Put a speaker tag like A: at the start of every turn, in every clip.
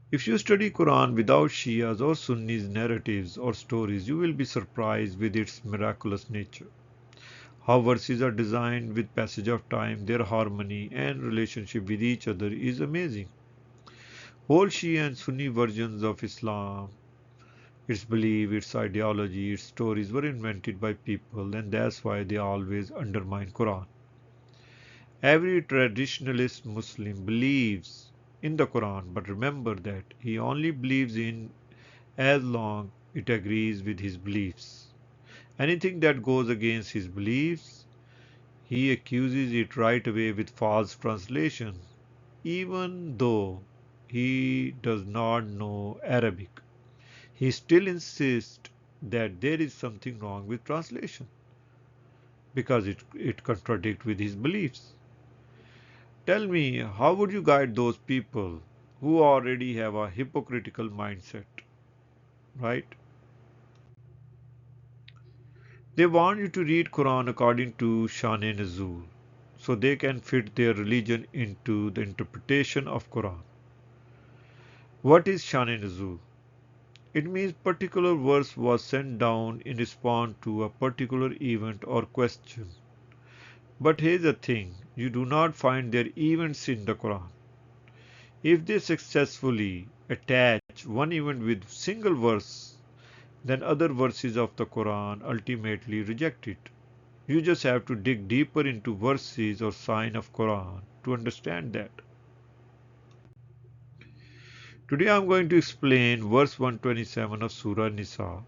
A: If you study Quran without Shias or Sunnis narratives or stories, you will be surprised with its miraculous nature. How verses are designed with passage of time, their harmony and relationship with each other is amazing. Whole Shia and Sunni versions of Islam, its belief, its ideology, its stories were invented by people, and that's why they always undermine Quran. Every traditionalist Muslim believes in the Quran, but remember that he only believes in as long it agrees with his beliefs. Anything that goes against his beliefs, he accuses it right away with false translation, even though he does not know Arabic. He still insists that there is something wrong with translation because it contradicts with his beliefs. Tell me, how would you guide those people who already have a hypocritical mindset, right? They want you to read Quran according to Shan Nuzul, so they can fit their religion into the interpretation of Quran. What is Shan Nuzul? It means particular verse was sent down in response to a particular event or question. But here's the thing, you do not find their events in the Quran. If they successfully attach one event with single verse, then other verses of the Quran ultimately reject it. You just have to dig deeper into verses or sign of Quran to understand that. Today I am going to explain verse 127 of Surah Nisa.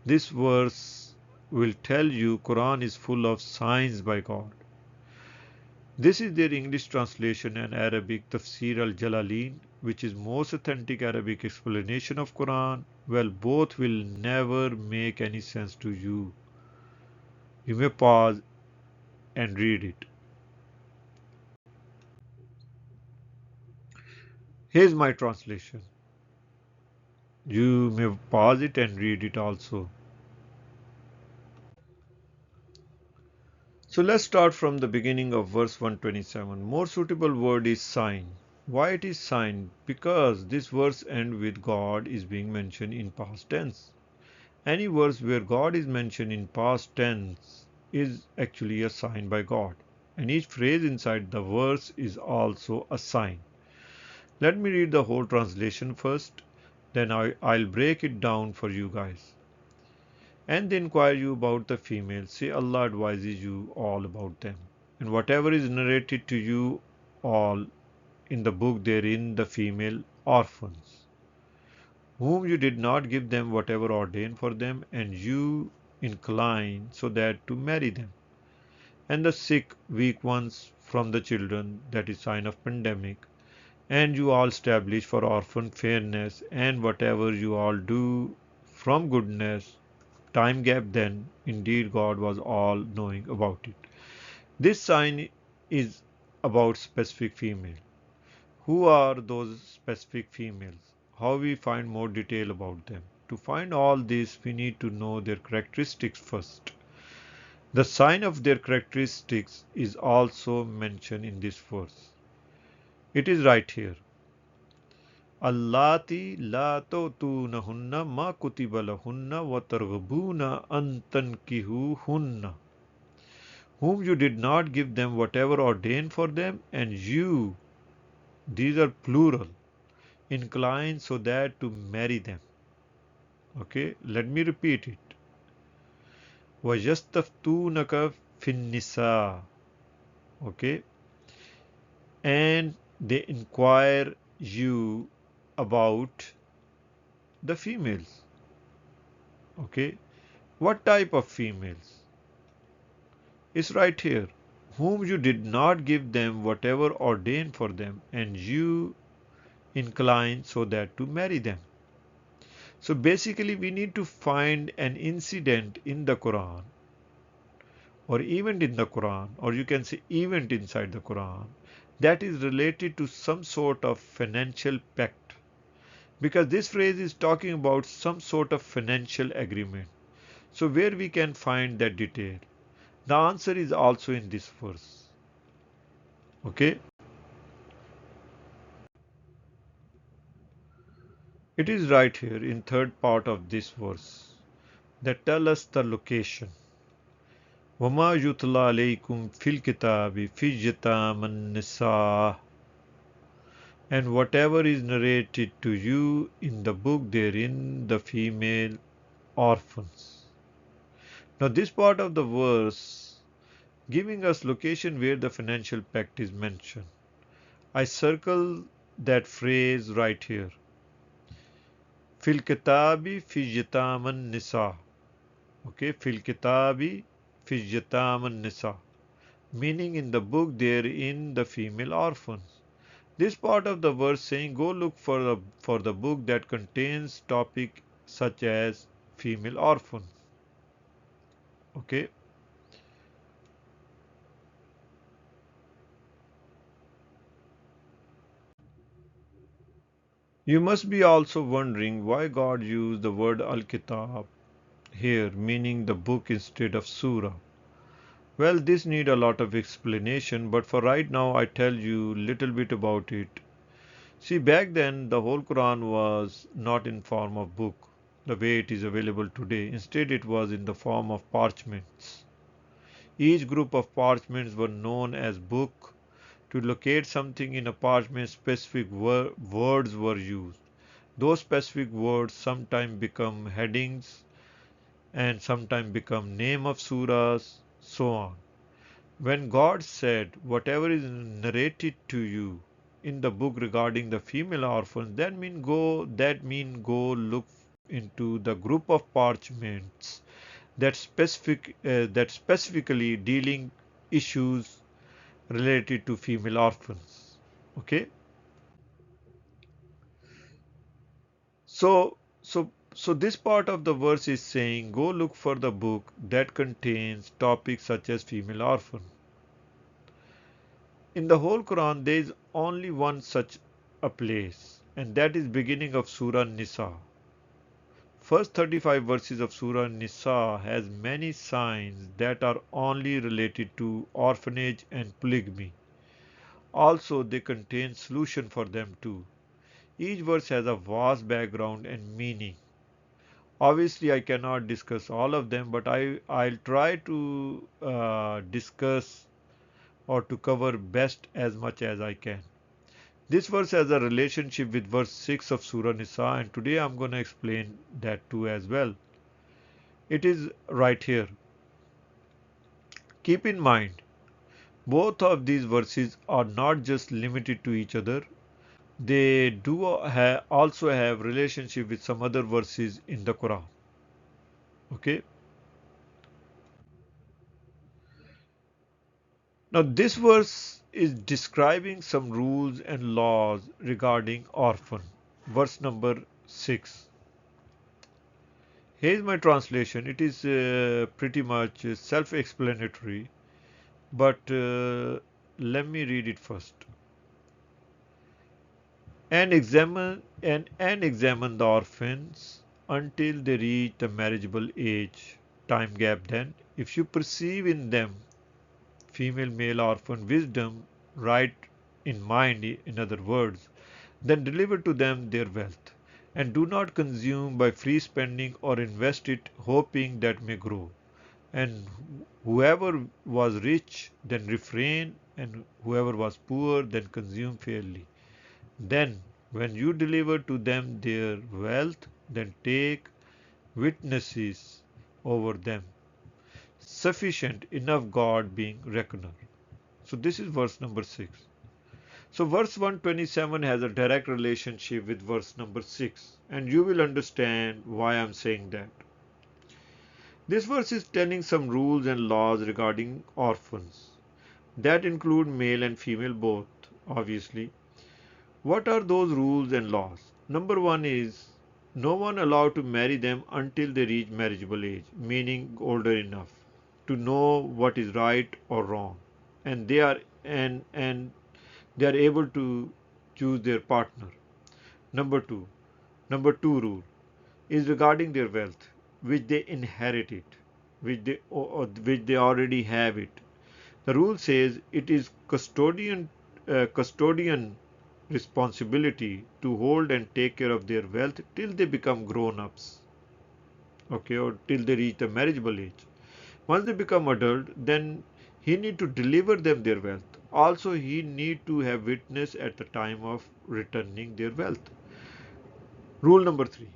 A: This verse will tell you Quran is full of signs by God. This is their English translation and Arabic Tafsir al-Jalalain, which is most authentic Arabic explanation of Quran. Well, both will never make any sense to you. You may pause and read it. Here's my translation. You may pause it and read it also. So let's start from the beginning of verse 127. More suitable word is sign. Why it is sign? Because this verse ends with God is being mentioned in past tense. Any verse where God is mentioned in past tense is actually a sign by God. And each phrase inside the verse is also a sign. Let me read the whole translation first, then I'll break it down for you guys. And they inquire you about the females. Say Allah advises you all about them. And whatever is narrated to you all in the book therein the female orphans, whom you did not give them whatever ordained for them, and you incline so that to marry them. And the sick, weak ones from the children, that is sign of pandemic, and you all establish for orphan fairness, and whatever you all do from goodness, time gap then, indeed God was all knowing about it. This sign is about specific female. Who are those specific females? How we find more detail about them? To find all this, we need to know their characteristics first. The sign of their characteristics is also mentioned in this verse. It is right here. Allati la tu'tunahunna ma kutiba lahunna wa targhabuna an tankihuhunna, whom you did not give them whatever ordained for them, and you, these are plural, incline so that to marry them. Okay, let me repeat it. وَيَسْتَفْتُونَكَ فِي النِّسَاءِ. Okay, and they inquire you about the females. Okay, what type of females? It's right here. Whom you did not give them whatever ordained for them, and you incline so that to marry them. So basically, we need to find an incident in the Quran or event in the Quran, or you can say event inside the Quran that is related to some sort of financial pact. Because this phrase is talking about some sort of financial agreement. So where we can find that detail? The answer is also in this verse. Okay. It is right here in third part of this verse that tell us the location. وَمَا يُتْلَى عَلَيْكُمْ فِي الْكِتَابِ فِي يَتَامَى النِّسَاءِ. And whatever is narrated to you in the book therein the female orphans. Now this part of the verse giving us location where the financial pact is mentioned. I circle that phrase right here. Fil kitabi fi yataman nisa. Okay, fil kitabi fi yataman nisa. Meaning in the book therein the female orphans. This part of the verse saying go look for the book that contains topic such as female orphans. Okay. You must be also wondering why God used the word Al-Kitab here, meaning the book instead of Surah. Well, this need a lot of explanation, but for right now I tell you little bit about it. See, back then the whole Quran was not in form of book, the way it is available today. Instead, it was in the form of parchments. Each group of parchments were known as book. To locate something in a parchment, specific words were used. Those specific words sometimes become headings and sometimes become name of surahs, so on. When God said, whatever is narrated to you in the book regarding the female orphans, that mean go look into the group of parchments that specifically dealing issues related to female orphans. Okay? So this part of the verse is saying go look for the book that contains topics such as female orphan. In the whole Quran there is only one such a place, and that is beginning of Surah Nisa. First 35 verses of Surah Nisa has many signs that are only related to orphanage and polygamy. Also they contain solution for them too. Each verse has a vast background and meaning. Obviously, I cannot discuss all of them, but I'll try to discuss or to cover best as much as I can. This verse has a relationship with verse 6 of Surah Nisa, and today I'm going to explain that too as well. It is right here. Keep in mind, both of these verses are not just limited to each other. They do also have relationship with some other verses in the Quran. Okay. Now, this verse is describing some rules and laws regarding orphan. Verse number 6. Here is my translation. It is pretty much self explanatory, but let me read it first. And examine the orphans until they reach the marriageable age. Time gap then. If you perceive in them female male orphan wisdom right in mind, in other words, then deliver to them their wealth, and do not consume by free spending or invest it hoping that may grow. And whoever was rich then refrain, and whoever was poor then consume fairly. Then when you deliver to them their wealth, then take witnesses over them, sufficient enough God being reckoner. So this is verse number 6. So verse 127 has a direct relationship with verse number 6, and you will understand why I'm saying that. This verse is telling some rules and laws regarding orphans that include male and female both, obviously. What are those rules and laws? Number one is no one allowed to marry them until they reach marriageable age, meaning older enough to know what is right or wrong, and they are able to choose their partner. Number two, number two rule is regarding their wealth, which they inherit it, which they already have it. The rule says it is custodian responsibility to hold and take care of their wealth till they become grown ups, okay, or till they reach the marriageable age. Once they become adult, then he need to deliver them their wealth. Also, he need to have witness at the time of returning their wealth. Rule number 3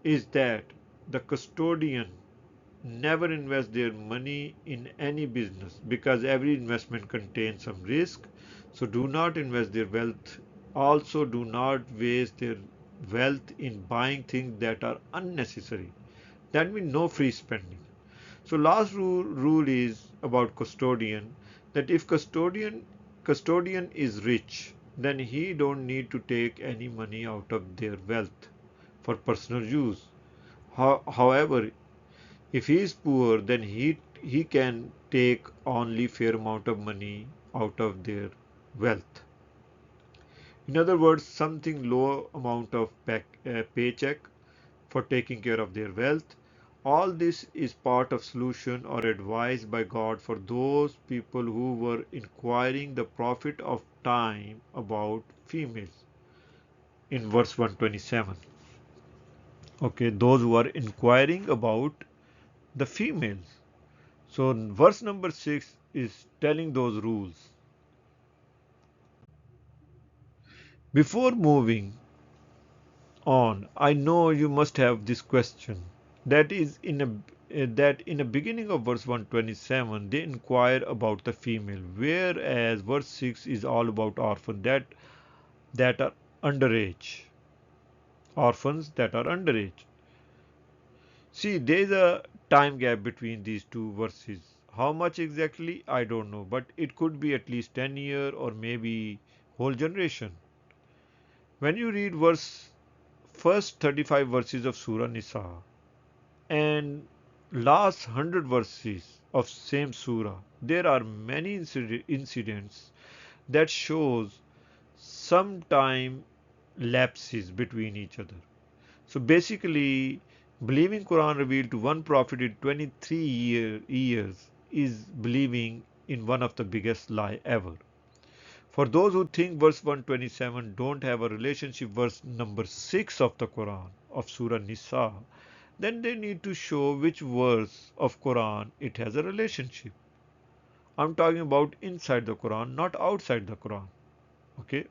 A: is that the custodian never invest their money in any business because every investment contains some risk. So do not invest their wealth. Also, do not waste their wealth in buying things that are unnecessary. That means no free spending. So last rule is about custodian, that if custodian is rich, then he don't need to take any money out of their wealth for personal use. However, if he is poor, then he can take only fair amount of money out of their wealth. In other words, something low amount of paycheck for taking care of their wealth. All this is part of solution or advice by God for those people who were inquiring the profit of time about females in verse 127. Okay, those who are inquiring about the females. So verse number 6 is telling those rules. Before moving on, I know you must have this question. That is that in the beginning of verse 127 they inquire about the female, whereas verse 6 is all about orphans that are underage. Orphans that are underage. See, there is a time gap between these two verses. How much exactly? I don't know, but it could be at least 10 year or maybe whole generation. When you read first 35 verses of Surah Nisa and last 100 verses of same surah, there are many incidents that shows some time lapses between each other. So basically, believing Quran revealed to one prophet in 23 years is believing in one of the biggest lie ever. For those who think verse 127 don't have a relationship verse number 6 of the Quran of Surah Nisa, then they need to show which verse of Quran it has a relationship. I'm talking about inside the Quran, not outside the Quran. Okay.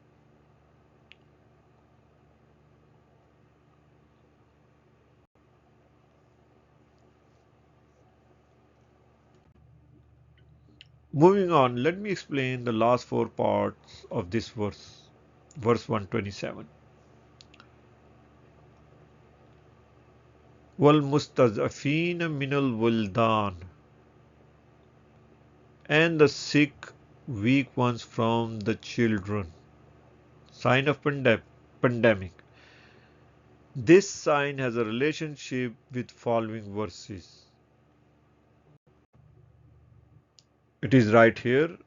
A: Moving on, let me explain the last four parts of this verse, verse 127. وَالْمُسْتَضْعَفِينَ مِنَ الْوِلْدَانِ, and the sick, weak ones from the children. Sign of pandemic. This sign has a relationship with following verses. It is right here.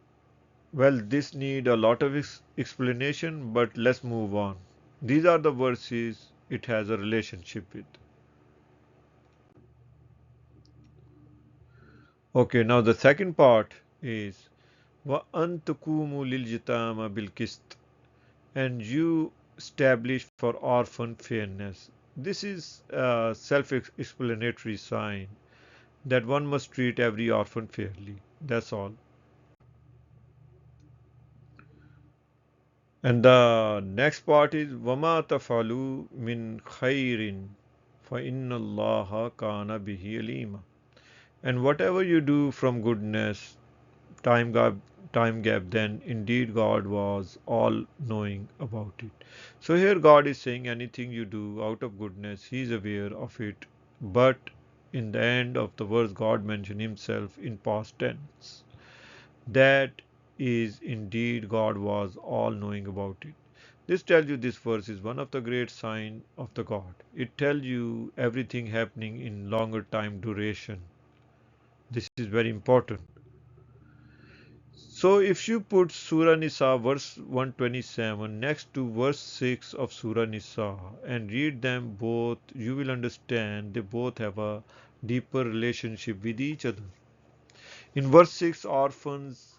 A: Well, this need a lot of explanation, but let's move on. These are the verses it has a relationship with. Okay, now the second part is وَأَن تَقُومُوا لِلْيَتَامَى بِالْقِسْطِ, and you establish for orphan fairness. This is a self-explanatory sign that one must treat every orphan fairly. That's all. And the next part is وَمَا تَفْعَلُوا مِنْ خَيْرٍ فَإِنَّ اللَّهَ كَانَ بِهِ عَلِيمًا. And whatever you do from goodness, time gap, time gap, then indeed God was all knowing about it. So here God is saying anything you do out of goodness, He is aware of it. But in the end of the verse, God mentioned Himself in past tense. That is indeed God was all knowing about it. This tells you this verse is one of the great signs of the God. It tells you everything happening in longer time duration. This is very important. So if you put Surah Nisa verse 127 next to verse 6 of Surah Nisa and read them both, you will understand they both have a deeper relationship with each other. In verse 6, orphans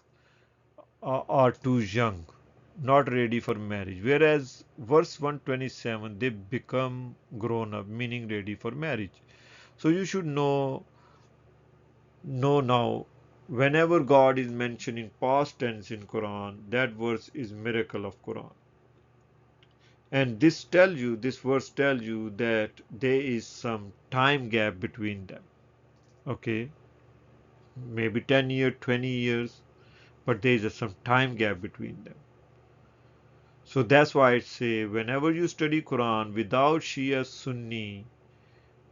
A: are too young. not ready for marriage. Whereas verse 127, they become grown up, meaning ready for marriage. So you should know now, whenever God is mentioned in past tense in Quran, that verse is miracle of Quran. And this verse tells you that there is some time gap between them. Okay, maybe 10 years, 20 years, but there is some time gap between them. So that's why I say whenever you study Quran without Shia Sunni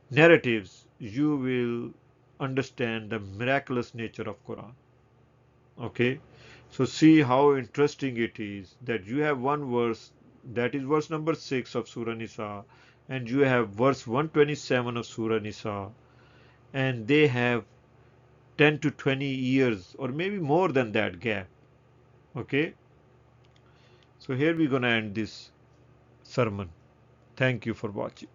A: narratives, you will understand the miraculous nature of Quran. Okay, so see how interesting it is that you have one verse, that is verse number 6 of Surah Nisa, and you have verse 127 of Surah Nisa, and they have 10 to 20 years or maybe more than that gap. Okay, so here we're gonna end this sermon. Thank you for watching.